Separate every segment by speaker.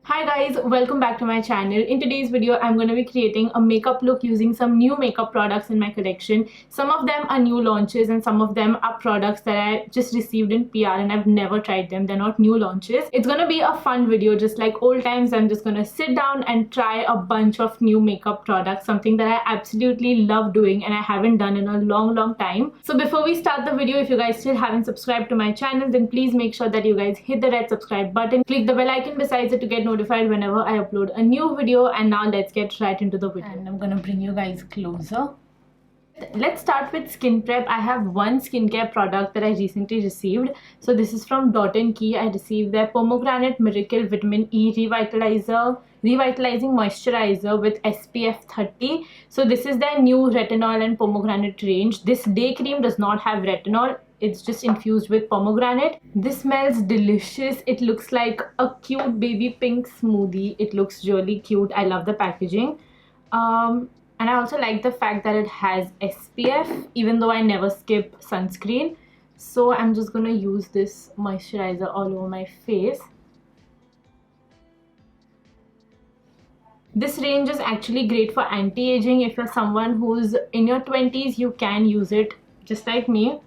Speaker 1: Hi guys, welcome back to my channel. In today's video, I'm going to be creating a makeup look using some new makeup products in my collection. Some of them are new launches and some of them are products that I just received in PR and I've never tried them. They're not new launches. It's going to be a fun video just like old times. I'm just going to sit down and try a bunch of new makeup products, something that I absolutely love doing and I haven't done in a long time. So before we start the video, if you guys still haven't subscribed to my channel, then please make sure that you guys hit the red subscribe button, click the bell icon besides it to get notified whenever I upload a new video. And now let's get right into the video. And I'm gonna bring you guys closer. Let's start with skin prep. I have one skincare product that I recently received. So this is from Devotedtochili. I received their Pomegranate Miracle Vitamin E Revitalizing Moisturizer with SPF 30. So this is their new retinol and pomegranate range. This day cream does not have retinol. It's just infused with pomegranate. This smells delicious. It looks like a cute baby pink smoothie. It looks really cute. I love the packaging. And I also like the fact that it has SPF, even though I never skip sunscreen. So I'm just gonna use this moisturizer all over my face. This range is actually great for anti-aging. If you're someone who's in your 20s, you can use it just like me.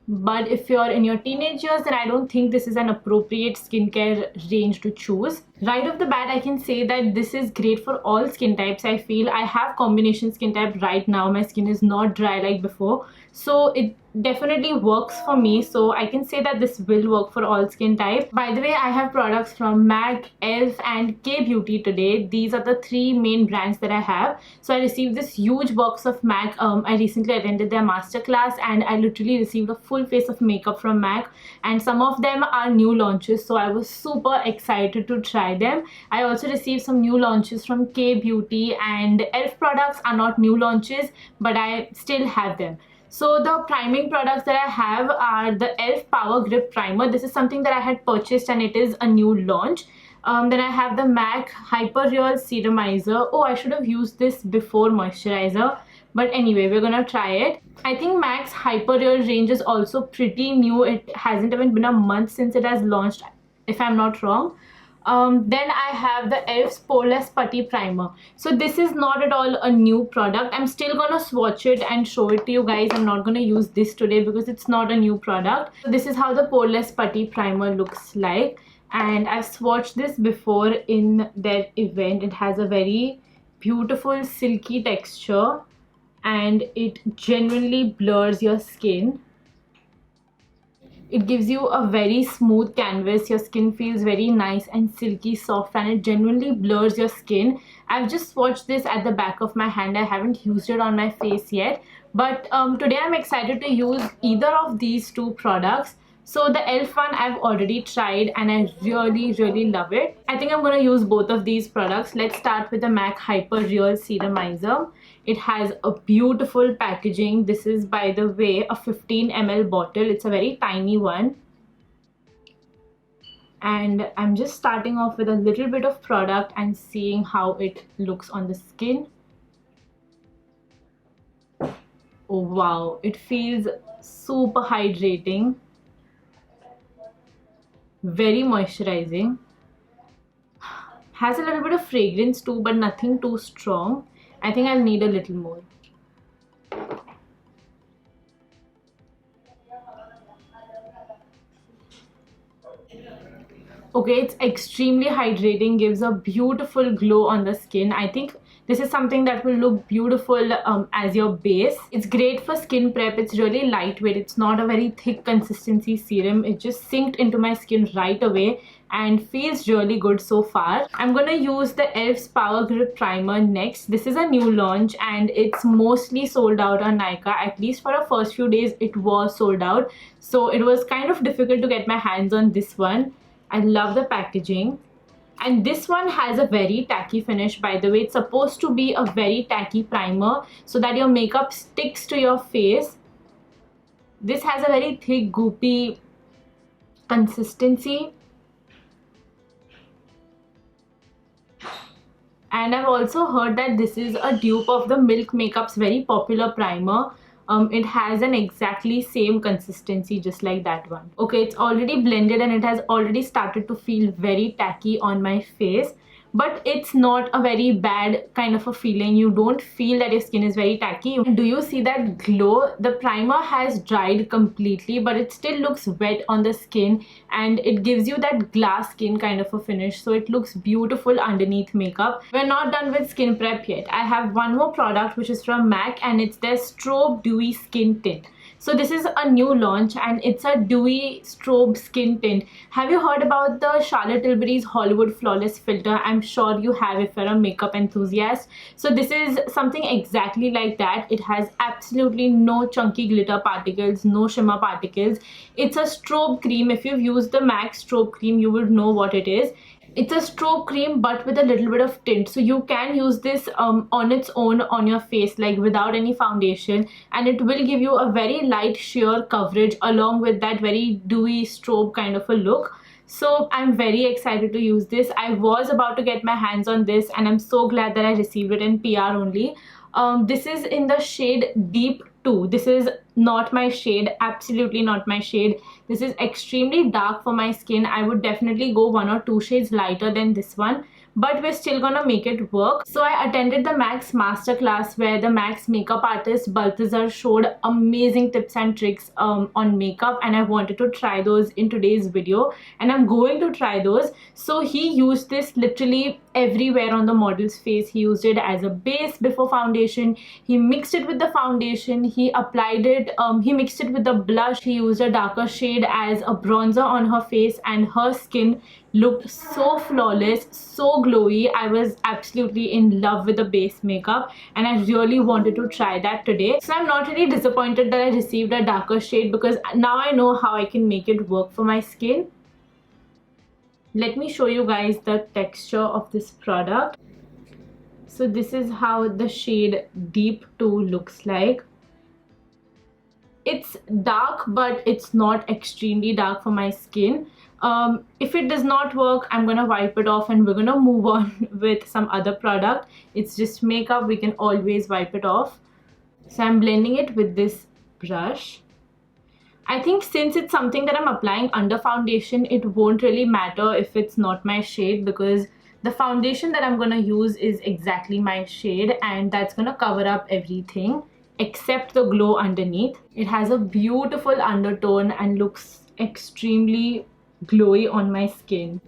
Speaker 1: But if you're in your teenage years, then I don't think this is an appropriate skincare range to choose. Right off the bat, I can say that this is great for all skin types. I feel I have combination skin type right now. My skin is not dry like before. So it definitely works for me. So I can say that this will work for all skin types. By the way, I have products from M.A.C, e.l.f and K-Beauty today. These are the three main brands that I have. So I received this huge box of M.A.C. I recently attended their masterclass and I literally received a full face of makeup from M.A.C. And some of them are new launches. So I was super excited to try them. I also received some new launches from K-Beauty, and e.l.f products are not new launches, but I still have them. So the priming products that I have are the e.l.f Power Grip Primer. This is something that I had purchased and it is a new launch. Then I have the M.A.C Hyper Real Serumizer. Oh, I should have used this before moisturizer. But anyway, we're gonna try it. I think M.A.C Hyper Real range is also pretty new. It hasn't even been a month since it has launched, if I'm not wrong. Then I have the e.l.f Poreless Putty Primer. So this is not at all a new product. I'm still gonna swatch it and show it to you guys. I'm not gonna use this today because it's not a new product. So this is how the Poreless Putty Primer looks like. And I've swatched this before in their event. It has a very beautiful silky texture and it genuinely blurs your skin. It gives you a very smooth canvas. Your skin feels very nice and silky soft and it genuinely blurs your skin. I've just swatched this at the back of my hand. I haven't used it on my face yet. But today I'm excited to use either of these two products. So the e.l.f one I've already tried and I really love it. I think I'm going to use both of these products. Let's start with the M.A.C Hyper Real Serumizer. It has a beautiful packaging. This is, by the way, a 15 ml bottle. It's a very tiny one. And I'm just starting off with a little bit of product and seeing how it looks on the skin. Oh wow, it feels super hydrating. Very moisturizing. Has a little bit of fragrance too, but nothing too strong. I think I'll need a little more. Okay, it's extremely hydrating, gives a beautiful glow on the skin. I think this is something that will look beautiful as your base. It's great for skin prep. It's really lightweight. It's not a very thick consistency serum. It just sinked into my skin right away and feels really good so far. I'm gonna use the e.l.f Power Grip Primer next. This is a new launch and it's mostly sold out on Nykaa. At least for the first few days it was sold out. So it was kind of difficult to get my hands on this one. I love the packaging. And this one has a very tacky finish, by the way. It's supposed to be a very tacky primer so that your makeup sticks to your face. This has a very thick, goopy consistency. And I've also heard that this is a dupe of the Milk Makeup's very popular primer. it has an exactly same consistency just like that one. Okay, it's already blended and it has already started to feel very tacky on my face, but it's not a very bad kind of a feeling. You don't feel that your skin is very tacky. Do you see that glow? The primer has dried completely, but it still looks wet on the skin and it gives you that glass skin kind of a finish, so it looks beautiful underneath makeup. We're not done with skin prep yet. I have one more product which is from M.A.C and it's their Strobe Dewy Skin Tint. So this is a new launch and it's a dewy strobe skin tint. Have you heard about the Charlotte Tilbury's Hollywood Flawless filter? I'm sure you have if you're a makeup enthusiast. So this is something exactly like that. It has absolutely no chunky glitter particles, no shimmer particles. It's a strobe cream. If you've used the M.A.C strobe cream, you would know what it is. It's a strobe cream but with a little bit of tint, so you can use this on its own on your face, like without any foundation, and it will give you a very light sheer coverage along with that very dewy strobe kind of a look. So I'm very excited to use this. I was about to get my hands on this and I'm so glad that I received it in PR only. This is in the shade Deep 2. This is not my shade, absolutely not my shade. This is extremely dark for my skin. I would definitely go 1 or 2 shades lighter than this one, but we're still gonna make it work. So I attended the M.A.C masterclass where the M.A.C makeup artist Balthazar showed amazing tips and tricks on makeup, and I wanted to try those in today's video, and I'm going to try those. So he used this literally everywhere on the model's face. He used it as a base before foundation, he mixed it with the foundation, he applied it, he mixed it with the blush, he used a darker shade as a bronzer on her face, and her skin looked so flawless, so glowy. I was absolutely in love with the base makeup and I really wanted to try that today. So I'm not really disappointed that I received a darker shade because now I know how I can make it work for my skin. Let me show you guys the texture of this product. So this is how the shade Deep 2 looks like. It's dark, but it's not extremely dark for my skin. If it does not work, I'm gonna wipe it off and we're gonna move on with some other product. It's just makeup, we can always wipe it off. So I'm blending it with this brush. I think since it's something that I'm applying under foundation, it won't really matter if it's not my shade because the foundation that I'm gonna use is exactly my shade and that's gonna cover up everything except the glow underneath. It has a beautiful undertone and looks extremely glowy on my skin.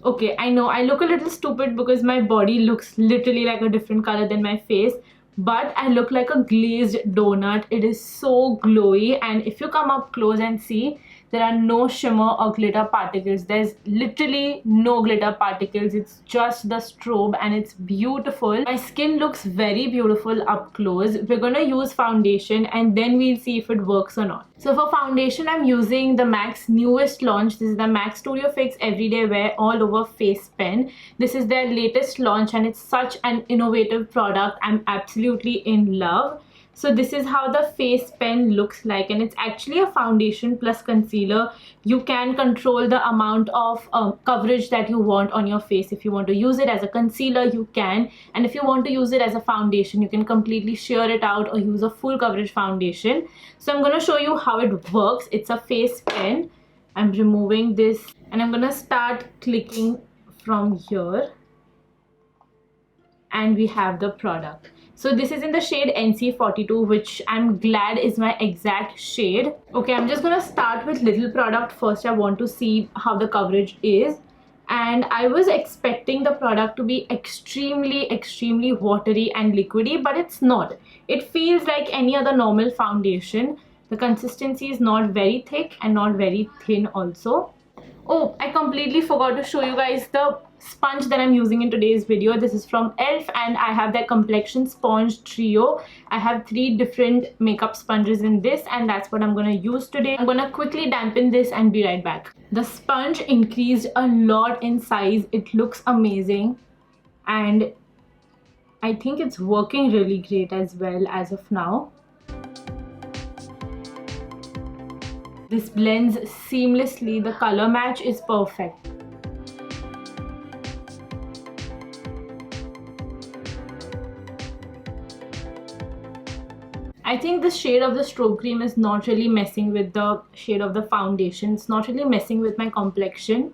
Speaker 1: Okay, I know I look a little stupid because my body looks literally like a different color than my face, but I look like a glazed donut. It is so glowy, and if you come up close and see, there are no shimmer or glitter particles. There's literally no glitter particles. It's just the strobe and it's beautiful. My skin looks very beautiful up close. We're gonna use foundation and then we'll see if it works or not. So for foundation, I'm using the M.A.C newest launch. This is the M.A.C Studio Fix Everyday Wear All Over Face Pen. This is their latest launch and it's such an innovative product. I'm absolutely in love. So this is how the face pen looks like, and it's actually a foundation plus concealer. You can control the amount of coverage that you want on your face. If you want to use it as a concealer, you can, and if you want to use it as a foundation, you can completely sheer it out or use a full coverage foundation. So I'm going to show you how it works. It's a face pen. I'm removing this and I'm going to start clicking from here, and we have the product. So this is in the shade NC42, which I'm glad is my exact shade. Okay, I'm just gonna start with little product first. I want to see how the coverage is. And I was expecting the product to be extremely watery and liquidy, but it's not. It feels like any other normal foundation. The consistency is not very thick and not very thin also. Oh, I completely forgot to show you guys the sponge that I'm using in today's video. This is from e.l.f. and I have their Complexion Sponge Trio. I have 3 different makeup sponges in this and that's what I'm going to use today. I'm going to quickly dampen this and be right back. The sponge increased a lot in size. It looks amazing and I think it's working really great as well as of now. This blends seamlessly. The color match is perfect. I think the shade of the strobe cream is not really messing with the shade of the foundation. It's not really messing with my complexion.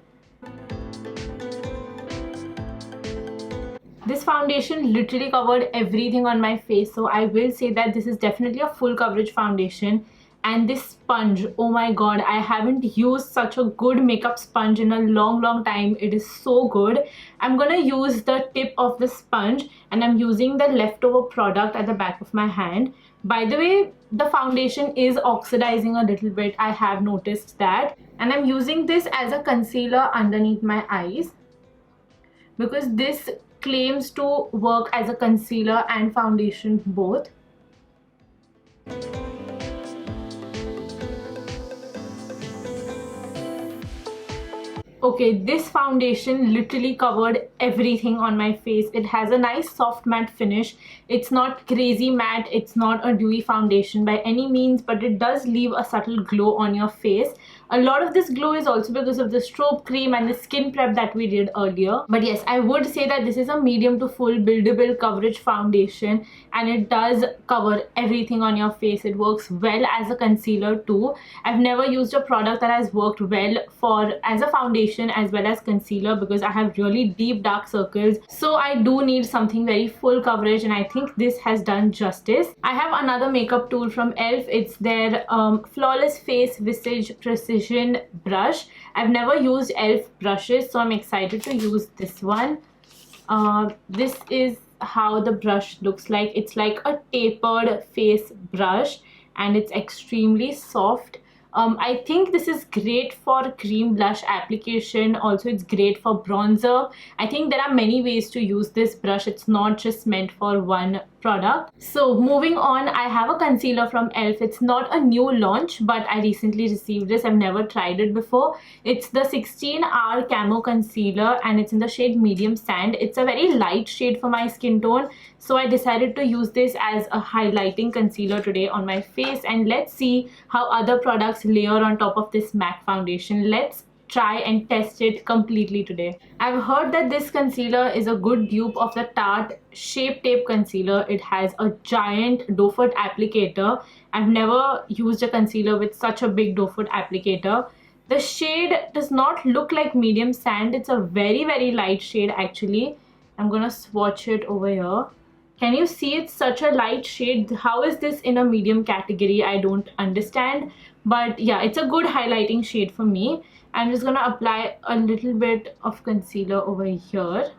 Speaker 1: This foundation literally covered everything on my face, so I will say that this is definitely a full coverage foundation. And this sponge, oh my god, I haven't used such a good makeup sponge in a long time. It is so good. I'm gonna use the tip of the sponge, and I'm using the leftover product at the back of my hand. By the way, the foundation is oxidizing a little bit, I have noticed that. And I'm using this as a concealer underneath my eyes, because this claims to work as a concealer and foundation both. Okay, this foundation literally covered everything on my face. It has a nice soft matte finish. It's not crazy matte, it's not a dewy foundation by any means, but it does leave a subtle glow on your face. A lot of this glow is also because of the strobe cream and the skin prep that we did earlier. But yes, I would say that this is a medium to full buildable coverage foundation, and it does cover everything on your face. It works well as a concealer too. I've never used a product that has worked well for as a foundation as well as concealer, because I have really deep dark circles, so I do need something very full coverage, and I think this has done justice. I have another makeup tool from e.l.f. It's their Flawless Face Visage Precision brush. I've never used e.l.f. brushes, so I'm excited to use this one. This is how the brush looks like. It's like a tapered face brush, and it's extremely soft. I think this is great for cream blush application. Also, it's great for bronzer. I think there are many ways to use this brush. It's not just meant for one product. So moving on, I have a concealer from e.l.f. It's not a new launch, but I recently received this. I've never tried it before. It's the 16-hour Camo Concealer, and it's in the shade Medium Sand. It's a very light shade for my skin tone, so I decided to use this as a highlighting concealer today on my face. And let's see how other products layer on top of this MAC foundation. Let's try and test it completely today. I've heard that this concealer is a good dupe of the Tarte Shape Tape Concealer. It has a giant doe foot applicator. I've never used a concealer with such a big doe foot applicator. The shade does not look like Medium Sand. It's a very light shade actually. I'm gonna swatch it over here. Can you see it's such a light shade? How is this in a medium category? I don't understand. But yeah, it's a good highlighting shade for me. I'm just gonna apply a little bit of concealer over here.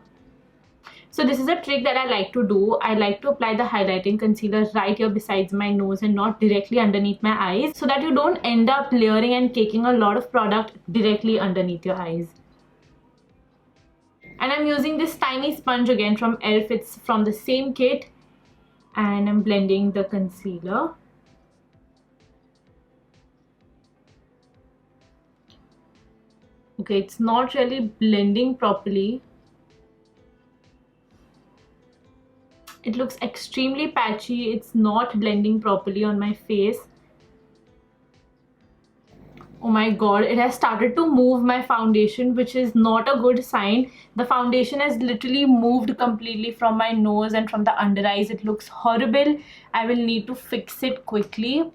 Speaker 1: So this is a trick that I like to do. I like to apply the highlighting concealer right here besides my nose and not directly underneath my eyes, so that you don't end up layering and caking a lot of product directly underneath your eyes. And I'm using this tiny sponge again from e.l.f. It's from the same kit, and I'm blending the concealer. Okay, it's not really blending properly. It looks extremely patchy. It's not blending properly on my face. Oh my god, it has started to move my foundation, which is not a good sign. The foundation has literally moved completely from my nose and from the under eyes. It looks horrible. I will need to fix it quickly.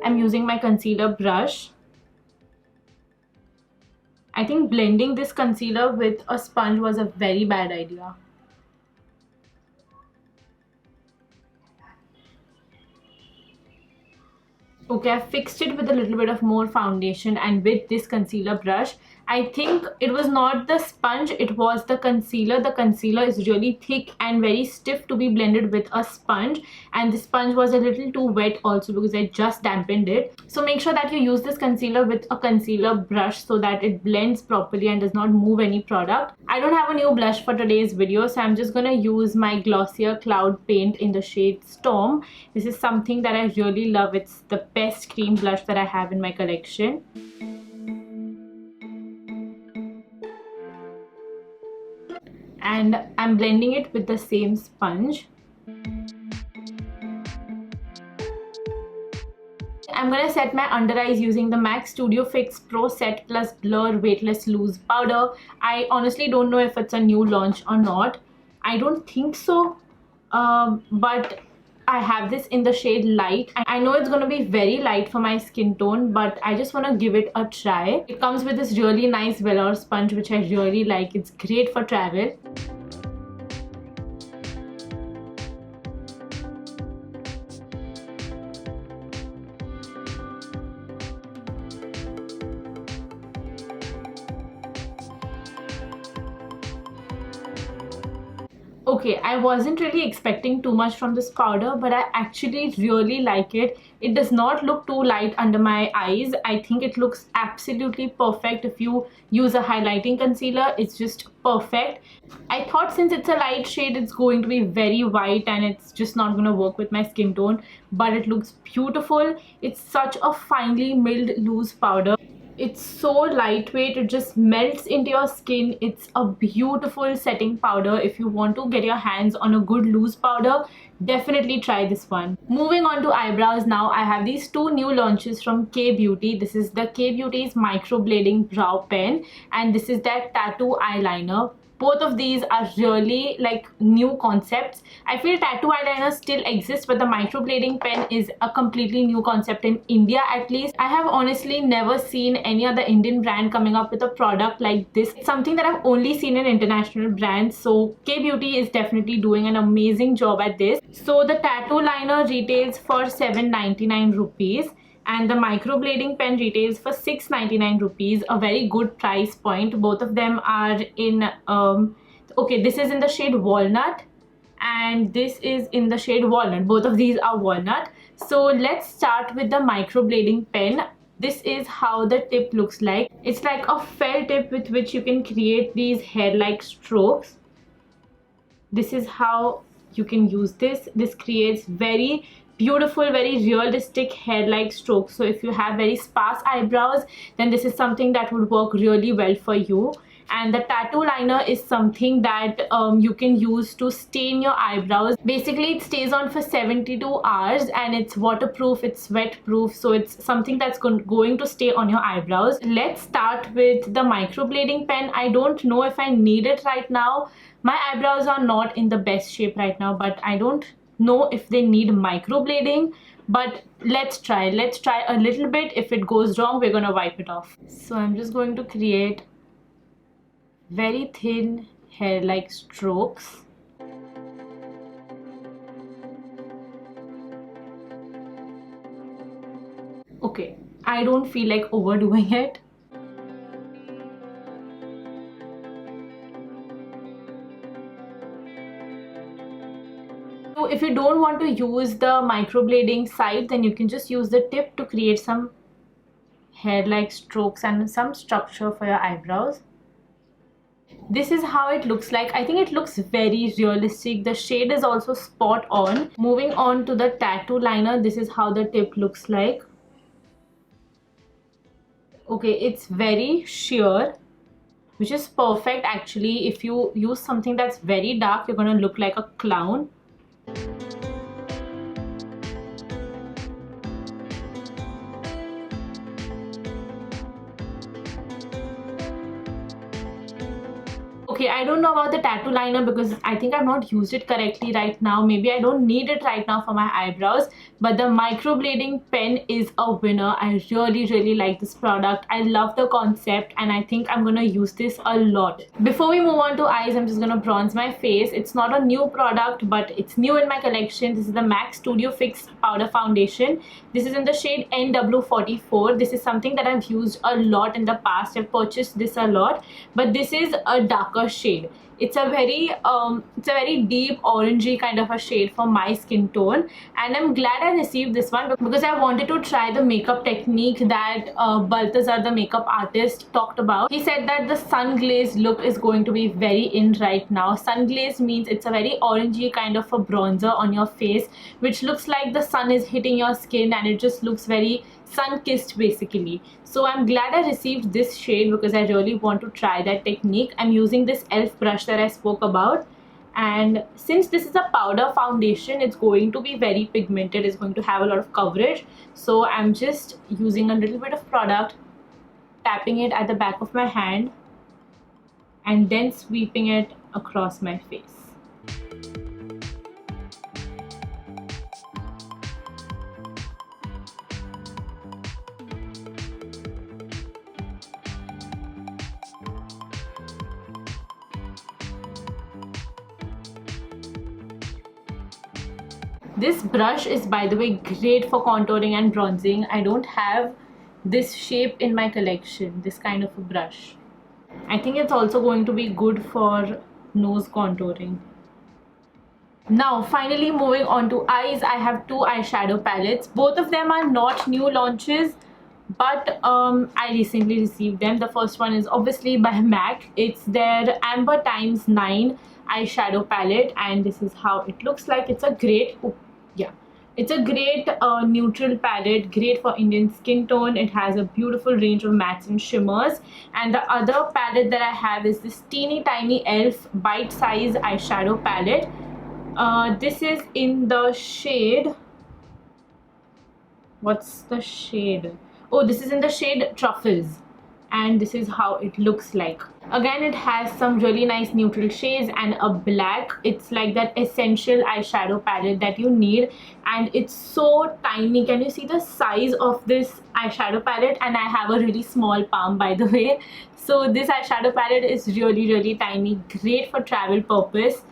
Speaker 1: I'm using my concealer brush. I think blending this concealer with a sponge was a very bad idea. Okay, I fixed it with a little bit of more foundation, and with this concealer brush, I think it was not the sponge, it was the concealer. The concealer is really thick and very stiff to be blended with a sponge, and the sponge was a little too wet also because I just dampened it. So make sure that you use this concealer with a concealer brush so that it blends properly and does not move any product. I don't have a new blush for today's video, so I'm just gonna use my Glossier Cloud Paint in the shade Storm. This is something that I really love. It's the best cream blush that I have in my collection. And I'm blending it with the same sponge. I'm gonna set my under eyes using the MAC Studio Fix Pro Set Plus Blur Weightless Loose Powder. I honestly don't know if it's a new launch or not. I don't think so, but I have this in the shade Light. I know it's going to be very light for my skin tone, but I just want to give it a try. It comes with this really nice velour sponge which I really like. It's great for travel. Okay, I wasn't really expecting too much from this powder, but I actually really like it. It does not look too light under my eyes. I think it looks absolutely perfect if you use a highlighting concealer. It's just perfect. I thought since it's a light shade, it's going to be very white and it's just not going to work with my skin tone, but it looks beautiful. It's such a finely milled loose powder. It's so lightweight, it just melts into your skin. It's a beautiful setting powder. If you want to get your hands on a good loose powder, definitely try this one. Moving on to eyebrows now, I have these two new launches from K Beauty. This is the K Beauty's Microblading Brow Pen, and this is their tattoo eyeliner. Both of these are really like new concepts. I feel tattoo eyeliner still exists, but the microblading pen is a completely new concept in India at least. I have honestly never seen any other Indian brand coming up with a product like this. It's something that I've only seen in international brands. So K Beauty is definitely doing an amazing job at this. So the tattoo liner retails for 799 rupees. And the microblading pen retails for 699 rupees, a very good price point. Both of them are in okay, this is in the shade Walnut and this is in the shade Walnut. Both of these are Walnut. So let's start with the microblading pen. This is how the tip looks like. It's like a felt tip with which you can create these hair-like strokes. This is how you can use this. This creates very beautiful, very realistic hair-like strokes. So if you have very sparse eyebrows, then this is something that would work really well for you. And the tattoo liner is something that you can use to stain your eyebrows. Basically, it stays on for 72 hours and it's waterproof, it's sweat proof, so it's something that's going to stay on your eyebrows. Let's start with the microblading pen. I don't know if I need it right now. My eyebrows are not in the best shape right now, but I don't know if they need microblading, but let's try a little bit. If it goes wrong, we're gonna wipe it off. So I'm just going to create very thin hair-like strokes. Okay, I don't feel like overdoing it. So if you don't want to use the microblading side, then you can just use the tip to create some hair-like strokes and some structure for your eyebrows. This is how it looks like. I think it looks very realistic. The shade is also spot on. Moving on to the tattoo liner, this is how the tip looks like. Okay, it's very sheer, which is perfect actually. If you use something that's very dark, you're gonna look like a clown. Okay, I don't know about the tattoo liner because I think I've not used it correctly right now. Maybe I don't need it right now for my eyebrows, but the microblading pen is a winner. I really like this product. I love the concept and I think I'm gonna use this a lot. Before we move on to eyes, I'm just gonna bronze my face. It's not a new product, but it's new in my collection. This is the M.A.C Studio Fix Powder Foundation. This is in the shade NW44. This is something that I've used a lot in the past. I've purchased this a lot, but this is a darker shade. It's a very deep orangey kind of a shade for my skin tone, and I'm glad I received this one because I wanted to try the makeup technique that Balthazar, the makeup artist, talked about. He said that the sun glazed look is going to be very in right now. Sun glazed means it's a very orangey kind of a bronzer on your face, which looks like the sun is hitting your skin and it just looks very sun-kissed basically. So I'm glad I received this shade because I really want to try that technique. I'm using this e.l.f. brush that I spoke about, and since this is a powder foundation, it's going to be very pigmented. It's going to have a lot of coverage, so I'm just using a little bit of product, tapping it at the back of my hand and then sweeping it across my face. This brush is, by the way, great for contouring and bronzing. I don't have this shape in my collection, this kind of a brush. I think it's also going to be good for nose contouring. Now finally moving on to eyes, I have two eyeshadow palettes. Both of them are not new launches, but I recently received them. The first one is obviously by M.A.C. It's their Amber Times 9 eyeshadow palette, and this is how it looks like. It's a great, it's a great neutral palette, great for Indian skin tone. It has a beautiful range of mattes and shimmers. And the other palette that I have is this teeny tiny e.l.f. bite size eyeshadow palette. This is in the shade, what's the shade? Oh, this is in the shade Truffles, and this is how it looks like. Again, it has some really nice neutral shades and a black. It's like that essential eyeshadow palette that you need, and it's so tiny. Can you see the size of this eyeshadow palette? And I have a really small palm, by the way. So this eyeshadow palette is really tiny, great for travel purpose.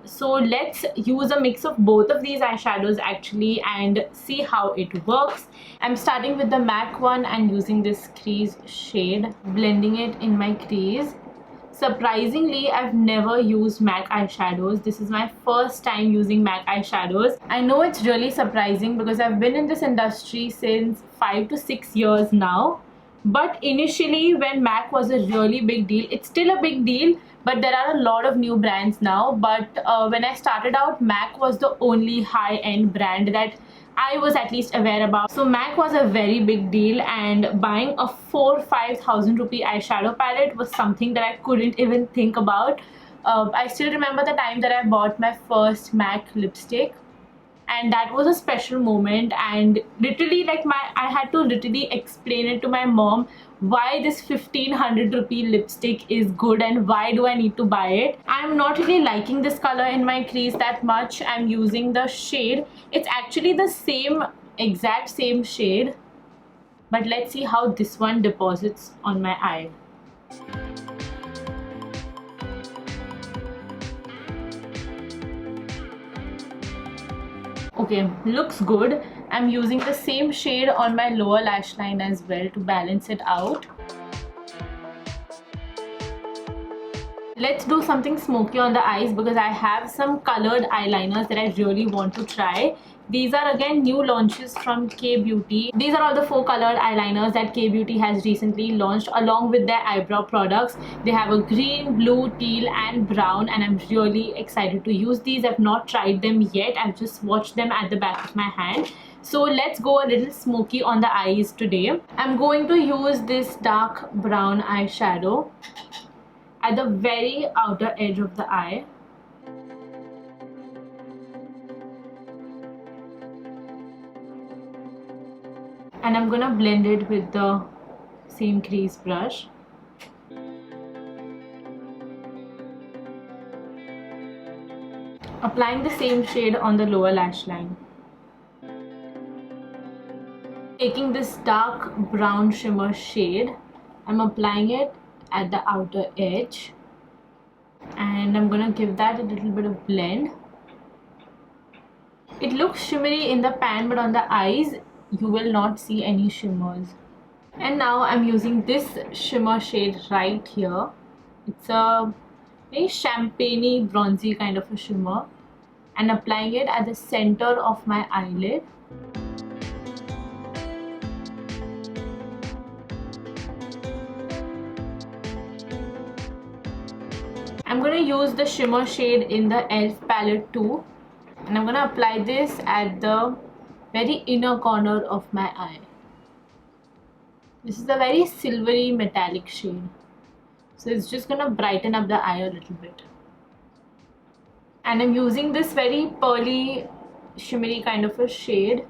Speaker 1: So let's use a mix of both of these eyeshadows actually and see how it works. I'm starting with the M.A.C one and using this crease shade, blending it in my crease. Surprisingly, I've never used M.A.C eyeshadows. This is my first time using M.A.C eyeshadows. I know it's really surprising because I've been in this industry since 5 to 6 years now. But initially when M.A.C was a really big deal, it's still a big deal, but there are a lot of new brands now. But when I started out, M.A.C was the only high-end brand that I was at least aware about. So M.A.C was a very big deal, and buying a 4,000-5,000 rupee eyeshadow palette was something that I couldn't even think about. I still remember the time that I bought my first M.A.C lipstick, and that was a special moment. And literally, like, I had to literally explain it to my mom why this 1,500 rupee lipstick is good and why do I need to buy it. I'm not really liking this color in my crease that much. I'm using the shade, it's actually the exact same shade, but let's see how this one deposits on my eye. Okay, looks good. I'm using the same shade on my lower lash line as well to balance it out. Let's do something smoky on the eyes because I have some colored eyeliners that I really want to try. These are again new launches from K-Beauty. These are all the 4 colored eyeliners that K-Beauty has recently launched along with their eyebrow products. They have a green, blue, teal and brown, and I'm really excited to use these. I've not tried them yet. I've just watched them at the back of my hand. So let's go a little smoky on the eyes today. I'm going to use this dark brown eyeshadow at the very outer edge of the eye. And I'm gonna blend it with the same crease brush. Applying the same shade on the lower lash line. Taking this dark brown shimmer shade, I'm applying it at the outer edge. And I'm gonna give that a little bit of blend. It looks shimmery in the pan, but on the eyes, you will not see any shimmers. And now I'm using this shimmer shade right here. It's a very champagne-y, bronzy kind of a shimmer, and applying it at the center of my eyelid. I'm going to use the shimmer shade in the e.l.f. palette too, and I'm going to apply this at the very inner corner of my eye. This is a very silvery metallic shade, so it's just gonna brighten up the eye a little bit. And I'm using this very pearly, shimmery kind of a shade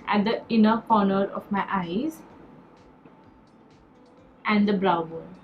Speaker 1: at the inner corner of my eyes and the brow bone.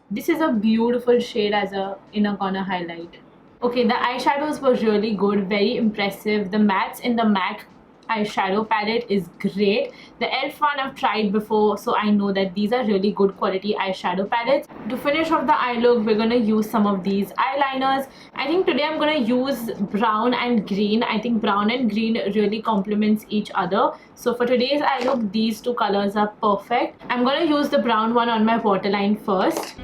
Speaker 1: This is a beautiful shade as a inner corner highlight. Okay, the eyeshadows were really good, very impressive. The mattes in the M.A.C eyeshadow palette is great. The e.l.f. one I've tried before, so I know that these are really good quality eyeshadow palettes. To finish off the eye look, we're gonna use some of these eyeliners. I think today I'm gonna use brown and green. I think brown and green really complements each other. So for today's eye look, these two colors are perfect. I'm gonna use the brown one on my waterline first.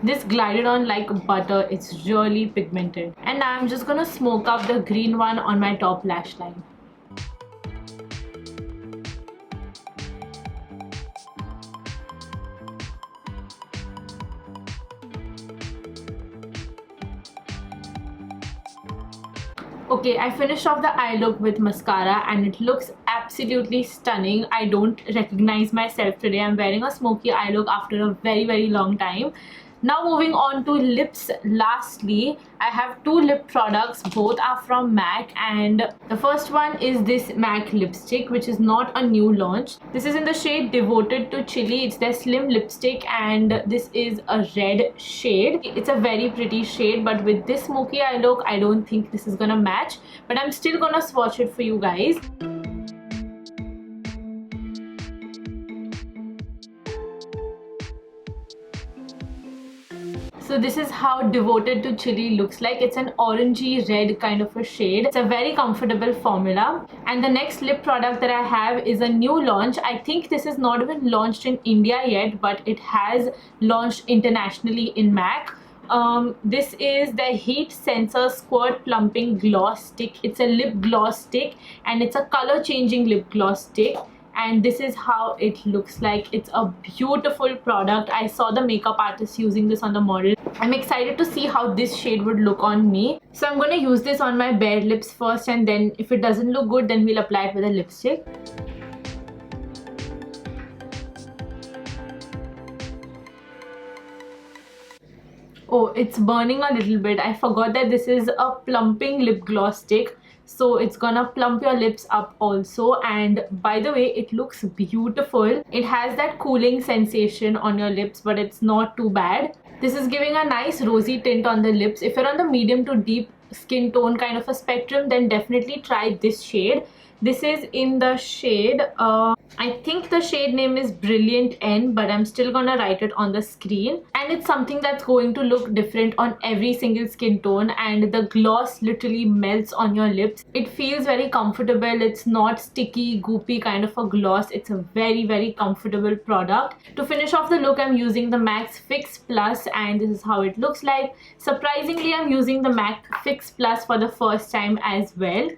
Speaker 1: This glided on like butter. It's really pigmented. And now I'm just gonna smoke up the green one on my top lash line. Okay, I finished off the eye look with mascara and it looks absolutely stunning. I don't recognize myself today. I'm wearing a smoky eye look after a very long time. Now moving on to lips. Lastly, I have two lip products. Both are from M.A.C, and the first one is this M.A.C lipstick, which is not a new launch. This is in the shade Devotedtochili. It's their slim lipstick and this is a red shade. It's a very pretty shade, but with this smoky eye look, I don't think this is gonna match, but I'm still gonna swatch it for you guys. So this is how Devotedtochili looks like. It's an orangey red kind of a shade. It's a very comfortable formula. And the next lip product that I have is a new launch. I think this is not even launched in India yet, but it has launched internationally in M.A.C. This is the Heat Sensor Squirt Plumping Gloss Stick. It's a lip gloss stick and it's a color changing lip gloss stick. And this is how it looks like. It's a beautiful product. I saw the makeup artist using this on the model. I'm excited to see how this shade would look on me. So I'm going to use this on my bare lips first, and then if it doesn't look good, then we'll apply it with a lipstick. Oh, it's burning a little bit. I forgot that this is a plumping lip gloss stick. So it's gonna plump your lips up also, and by the way, it looks beautiful. It has that cooling sensation on your lips, but it's not too bad. This is giving a nice rosy tint on the lips. If you're on the medium to deep skin tone kind of a spectrum, then definitely try this shade. This is in the shade, I think the shade name is Brilliant N, but I'm still gonna write it on the screen. And it's something that's going to look different on every single skin tone, and the gloss literally melts on your lips. It feels very comfortable. It's not sticky, goopy kind of a gloss. It's a very comfortable product. To finish off the look, I'm using the M.A.C Fix Plus, and this is how it looks like. Surprisingly, I'm using the M.A.C Fix Plus for the first time as well.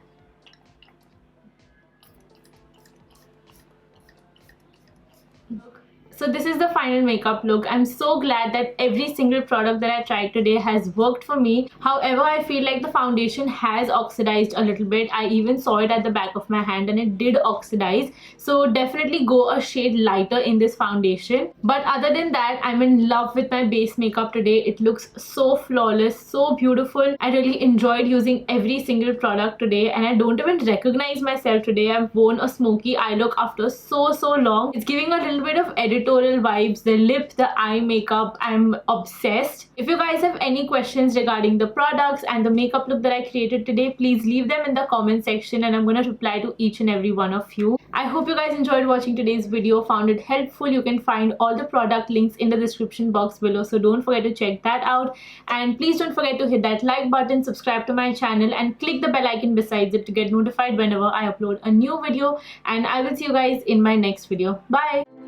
Speaker 1: So this is the final makeup look. I'm so glad that every single product that I tried today has worked for me. However, I feel like the foundation has oxidized a little bit. I even saw it at the back of my hand and it did oxidize. So definitely go a shade lighter in this foundation. But other than that, I'm in love with my base makeup today. It looks so flawless, so beautiful. I really enjoyed using every single product today, and I don't even recognize myself today. I've worn a smoky eye look after so long. It's giving a little bit of editorial vibes. The lip, the eye makeup, I'm obsessed. If you guys have any questions regarding the products and the makeup look that I created today, please leave them in the comment section and I'm going to reply to each and every one of you. I hope you guys enjoyed watching today's video, found it helpful. You can find all the product links in the description box below, so don't forget to check that out. And please don't forget to hit that like button, subscribe to my channel and click the bell icon besides it to get notified whenever I upload a new video. And I will see you guys in my next video. Bye!